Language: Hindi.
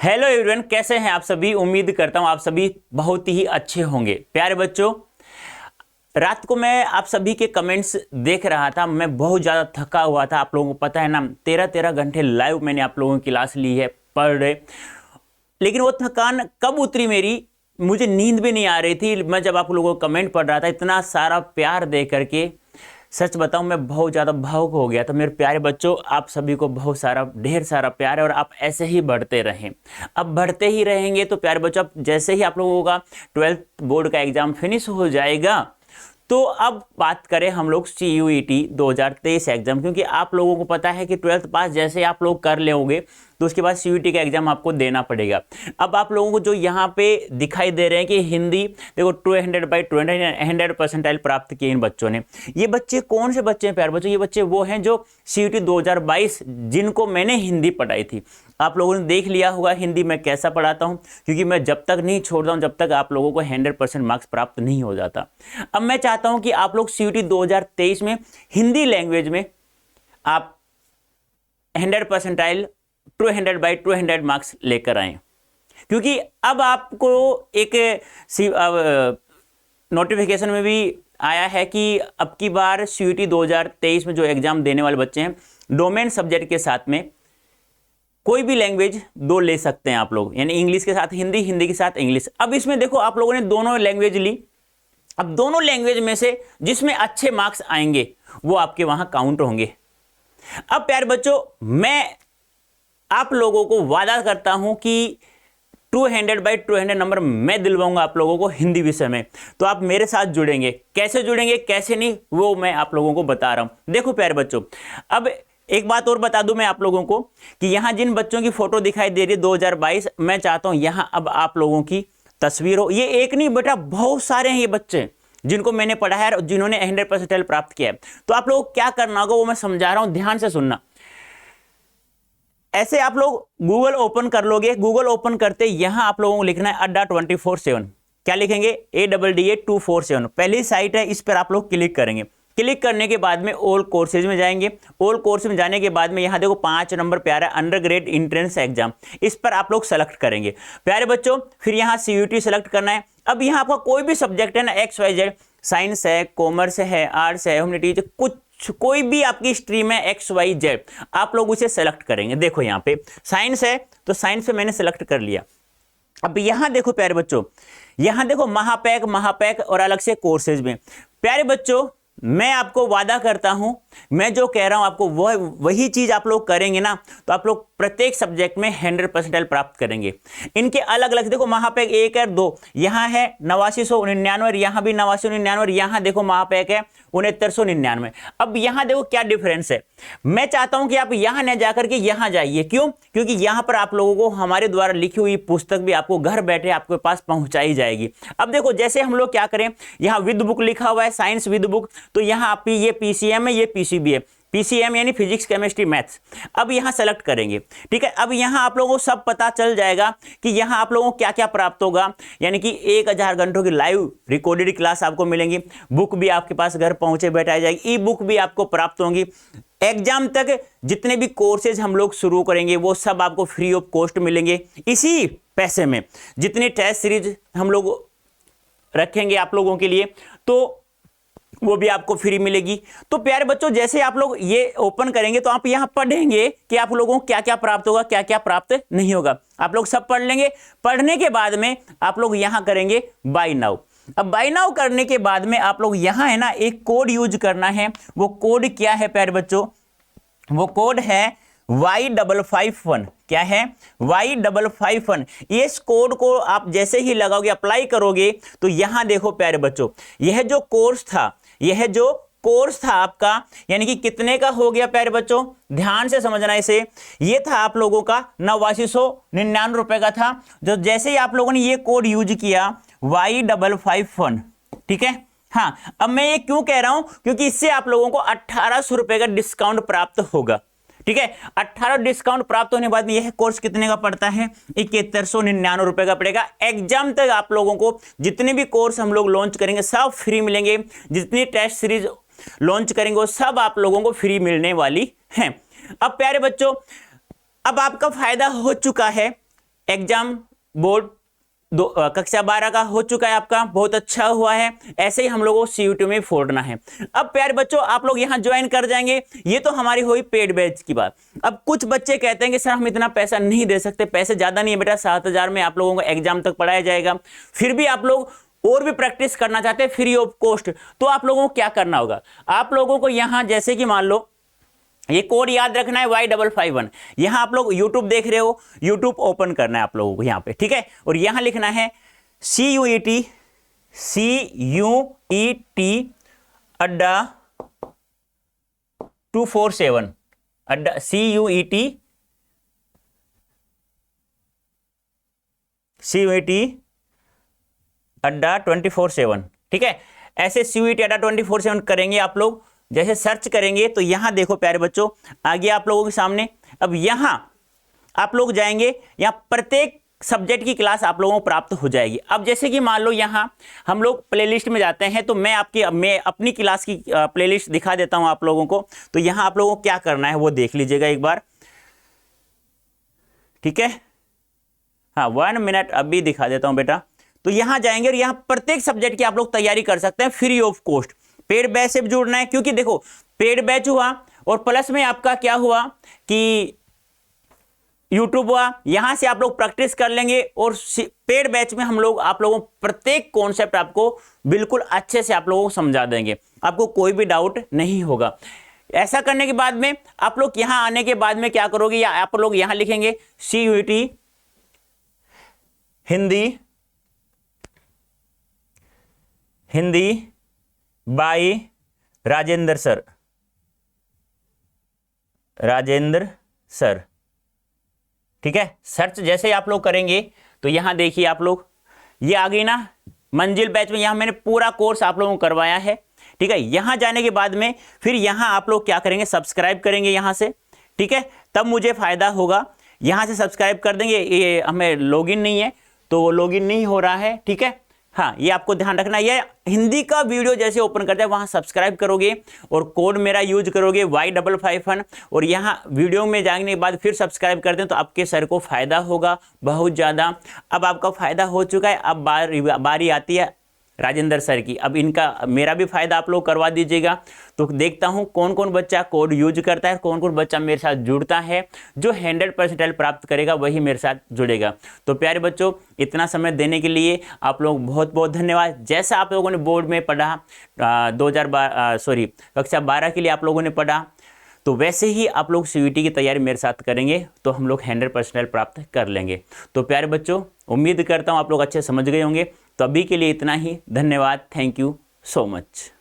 हेलो एवरीवन, कैसे हैं आप सभी। उम्मीद करता हूं आप सभी बहुत ही अच्छे होंगे। प्यारे बच्चों, रात को मैं आप सभी के कमेंट्स देख रहा था। मैं बहुत ज़्यादा थका हुआ था। आप लोगों को पता है ना, 13 घंटे लाइव मैंने आप लोगों की क्लास ली है पर डे। लेकिन वो थकान कब उतरी मेरी, मुझे नींद भी नहीं आ रही थी। मैं जब आप लोगों को कमेंट पढ़ रहा था, इतना सारा प्यार दे करके सच बताऊं मैं बहुत ज़्यादा भावुक हो गया। तो मेरे प्यारे बच्चों, आप सभी को बहुत सारा ढेर सारा प्यार है और आप ऐसे ही बढ़ते रहें। अब बढ़ते ही रहेंगे तो प्यारे बच्चों, अब जैसे ही आप लोगों का 12th बोर्ड का एग्जाम फिनिश हो जाएगा तो अब बात करें हम लोग CUET 2023 एग्जाम, क्योंकि आप लोगों को पता है कि 12th पास जैसे आप लोग कर लेंगे तो उसके बाद CUET का एग्जाम आपको देना पड़ेगा। अब आप लोगों को जो यहाँ पे दिखाई दे रहे हैं कि हिंदी देखो 200/200 100 परसेंटाइल प्राप्त किए इन बच्चों ने। ये बच्चे कौन से बच्चे हैं प्यारे बच्चों? ये बच्चे वो हैं जो CUET 2022 जिनको मैंने हिंदी पढ़ाई थी। आप लोगों ने देख लिया होगा हिंदी मैं कैसा पढ़ाता हूं, क्योंकि मैं जब तक नहीं छोड़ता हूं जब तक आप लोगों को 100% मार्क्स प्राप्त नहीं हो जाता। अब मैं चाहता हूं कि आप लोग CUET 2023 में हिंदी लैंग्वेज में आप 100 परसेंटाइल 200/200 मार्क्स लेकर आए, क्योंकि अब आपको एक नोटिफिकेशन में भी आया है कि अब की बार CUET 2023 में जो एग्जाम देने वाले बच्चे हैं, डोमेन सब्जेक्ट के साथ में कोई भी लैंग्वेज 2 ले सकते हैं आप लोग, यानी इंग्लिश के साथ हिंदी, हिंदी के साथ इंग्लिश। अब इसमें देखो आप लोगों ने दोनों लैंग्वेज ली। अब दोनों लैंग्वेज में से जिसमें अच्छे मार्क्स आएंगे वो आपके वहां काउंट होंगे। अब प्यारे बच्चों, मैं आप लोगों को वादा करता हूं कि 200/200 नंबर मैं दिलवाऊंगा आप लोगों को हिंदी विषय में। तो आप मेरे साथ जुड़ेंगे, कैसे जुड़ेंगे कैसे नहीं वो मैं आप लोगों को बता रहा हूं। देखो प्यारे बच्चों, अब एक बात और बता दूं मैं आप लोगों को कि यहां जिन बच्चों की फोटो दिखाई दे रही है 2022, मैं चाहता हूं यहां अब आप लोगों की तस्वीर हो। ये एक नहीं बेटा, बहुत सारे हैं ये बच्चे जिनको मैंने पढ़ाया है और जिन्होंने 100 परसेंटाइल प्राप्त किया है। तो आप लोगों को क्या करना होगा वो मैं समझा रहा हूं, ध्यान से सुनना। ऐसे आप लोग गूगल ओपन कर लोगे। गूगल ओपन करते यहां आप लोगों को लिखना है अड्डा 24/7। क्या लिखेंगे? ADDA 247 पहली साइट है, इस पर आप लोग क्लिक करेंगे। क्लिक करने के बाद में ऑल कोर्सेज में जाएंगे। ऑल कोर्स में जाने के बाद में यहां देखो 5 नंबर प्यारा अंडर ग्रेड एंट्रेंस एग्जाम, इस पर आप लोग सेलेक्ट करेंगे प्यारे बच्चों। फिर यहां CUET सेलेक्ट करना है। अब यहां आपका कोई भी सब्जेक्ट है ना, XYZ, साइंस है, कॉमर्स है, आर्ट्स है, ह्यूमैनिटीज, कुछ कोई भी आपकी स्ट्रीम है XYZ, आप लोग उसे सेलेक्ट करेंगे। देखो यहां पे साइंस है तो साइंस पे मैंने सेलेक्ट कर लिया। अब यहां देखो प्यारे बच्चों, यहां देखो महापैक और अलग से कोर्सेज में। प्यारे बच्चों, मैं आपको वादा करता हूं, मैं जो कह रहा हूं आपको वही चीज आप लोग करेंगे ना तो आप लोग प्रत्येक सब्जेक्ट में 100 परसेंटाइल प्राप्त करेंगे। इनके अलग अलग देखो, महापैक 1 और 2 यहां है 8999, यहां भी 8999, यहां देखो महापैक है 6999। अब यहां देखो क्या डिफरेंस है। मैं चाहता हूं कि आप यहां न जाकर के यहां जाइए। क्यों? क्योंकि यहां पर आप लोगों को हमारे द्वारा लिखी हुई पुस्तक भी आपको घर बैठे आपके पास पहुंचाई जाएगी। अब देखो जैसे हम लोग क्या करें, यहां विद बुक लिखा हुआ है, साइंस विद बुक, तो यहां आप ये PCM है, ये PCB है। PCM यानी फिजिक्स केमिस्ट्री मैथ्स। अब यहां सेलेक्ट करेंगे, ठीक है। अब यहां आप लोगों को सब पता चल जाएगा कि यहां आप लोगों को क्या क्या प्राप्त होगा, यानी कि 1000 घंटों की लाइव रिकॉर्डेड क्लास आपको मिलेंगी। बुक भी आपके पास घर पहुंचे बैठाई जाएगी, ई-बुक भी आपको प्राप्त होंगी। एग्जाम तक जितने भी कोर्सेज हम लोग शुरू करेंगे वो सब आपको फ्री ऑफ कॉस्ट मिलेंगे इसी पैसे में। जितनी टेस्ट सीरीज हम लोग रखेंगे आप लोगों के लिए तो वो भी आपको फ्री मिलेगी। तो प्यारे बच्चों, जैसे आप लोग ये ओपन करेंगे तो आप यहां पढ़ेंगे कि आप लोगों को क्या क्या प्राप्त होगा, क्या क्या प्राप्त नहीं होगा। आप लोग सब पढ़ लेंगे। पढ़ने के बाद में आप लोग यहां करेंगे बाय नाउ। अब बाय नाउ करने के बाद में आप लोग यहां है ना एक कोड यूज करना है। वो कोड क्या है प्यारे बच्चों? वो कोड है Y551। क्या है? Y551। इस कोड को आप जैसे ही लगाओगे, अप्लाई करोगे, तो यहां देखो प्यारे बच्चों, यह जो कोर्स था, यह जो कोर्स था आपका, यानी कि कितने का हो गया प्यारे बच्चों? ध्यान से समझना इसे। ये था आप लोगों का 8999 रुपए का था। जो जैसे ही आप लोगों ने ये कोड यूज किया Y551, ठीक है। हाँ, अब मैं ये क्यों कह रहा हूं? क्योंकि इससे आप लोगों को 1800 रुपए का डिस्काउंट प्राप्त होगा, ठीक है। 18 डिस्काउंट प्राप्त होने के बाद यह कोर्स कितने का पड़ता है? 7199 रुपए का पड़ेगा। एग्जाम तक आप लोगों को जितने भी कोर्स हम लोग लॉन्च करेंगे सब फ्री मिलेंगे। जितनी टेस्ट सीरीज लॉन्च करेंगे वो सब आप लोगों को फ्री मिलने वाली है। अब प्यारे बच्चों, अब आपका फायदा हो चुका है। एग्जाम बोर्ड कक्षा 12 का हो चुका है आपका, बहुत अच्छा हुआ है। ऐसे ही हम लोगों को CUET में फोड़ना है। अब प्यारे बच्चों आप लोग यहां ज्वाइन कर जाएंगे, ये तो हमारी हुई पेड बैच की बात। अब कुछ बच्चे कहते हैं कि सर हम इतना पैसा नहीं दे सकते, पैसे ज्यादा नहीं है बेटा, 7,000 में आप लोगों को एग्जाम तक पढ़ाया जाएगा, फिर भी आप लोग और भी प्रैक्टिस करना चाहते हैं फ्री ऑफ कॉस्ट, तो आप लोगों को क्या करना होगा? आप लोगों को यहां जैसे कि मान लो ये कोड याद रखना है Y551। यहां आप लोग YouTube देख रहे हो, YouTube ओपन करना है आप लोगों को यहां पे, ठीक है, और यहां लिखना है CUET अड्डा 247 अड्डा CUET अड्डा 24/7, ठीक है। ऐसे CUET अड्डा 24/7 करेंगे आप लोग, जैसे सर्च करेंगे तो यहां देखो प्यारे बच्चों आ गया आप लोगों के सामने। अब यहां आप लोग जाएंगे, यहां प्रत्येक सब्जेक्ट की क्लास आप लोगों को प्राप्त हो जाएगी। अब जैसे कि मान लो यहां हम लोग प्लेलिस्ट में जाते हैं, तो मैं अपनी क्लास की प्लेलिस्ट दिखा देता हूं आप लोगों को। तो यहां आप लोगों को क्या करना है वो देख लीजिएगा एक बार, ठीक है। हाँ 1 मिनट अभी दिखा देता हूं बेटा। तो यहां जाएंगे और यहां प्रत्येक सब्जेक्ट की आप लोग तैयारी कर सकते हैं free of cost. Paid batch से जुड़ना है, क्योंकि देखो पेड बैच हुआ और प्लस में आपका क्या हुआ कि YouTube हुआ, यहां से आप लोग प्रैक्टिस कर लेंगे। और पेड बैच में हम लोग आप लोगों प्रत्येक कॉन्सेप्ट आपको बिल्कुल अच्छे से आप लोगों को समझा देंगे, आपको कोई भी डाउट नहीं होगा। ऐसा करने के बाद में आप लोग यहां आने के बाद में क्या करोगे, या आप लोग यहां लिखेंगे CUET Hindi by Rajendra sir, ठीक है। सर्च जैसे ही आप लोग करेंगे तो यहां देखिए आप लोग ये आ गई ना मंजिल बैच में, यहां मैंने पूरा कोर्स आप लोगों को करवाया है, ठीक है। यहां जाने के बाद में फिर यहां आप लोग क्या करेंगे, सब्सक्राइब करेंगे यहां से, ठीक है, तब मुझे फायदा होगा। यहां से सब्सक्राइब कर देंगे, ये हमें लॉगिन नहीं है तो लॉगिन नहीं हो रहा है, ठीक है। हाँ ये आपको ध्यान रखना, ये हिंदी का वीडियो जैसे ओपन करते हैं वहां सब्सक्राइब करोगे और कोड मेरा यूज करोगे Y551, और यहाँ वीडियो में जाने के बाद फिर सब्सक्राइब करते हैं तो आपके सर को फायदा होगा बहुत ज़्यादा। अब आपका फायदा हो चुका है, अब बारी आती है राजेंद्र सर की। अब इनका मेरा भी फायदा आप लोग करवा दीजिएगा। तो देखता हूं कौन कौन बच्चा कोड यूज करता है, कौन कौन बच्चा मेरे साथ जुड़ता है, जो 100% प्राप्त करेगा वही मेरे साथ जुड़ेगा। तो प्यारे बच्चों इतना समय देने के लिए आप लोग बहुत बहुत धन्यवाद। जैसा आप लोगों ने बोर्ड में पढ़ा कक्षा 12 के लिए आप लोगों ने पढ़ा, तो वैसे ही आप लोग CUET की तैयारी मेरे साथ करेंगे तो हम लोग 100% प्राप्त कर लेंगे। तो प्यारे बच्चों उम्मीद करता हूँ आप लोग अच्छे समझ गए होंगे। तो अभी के लिए इतना ही, धन्यवाद, थैंक यू सो मच।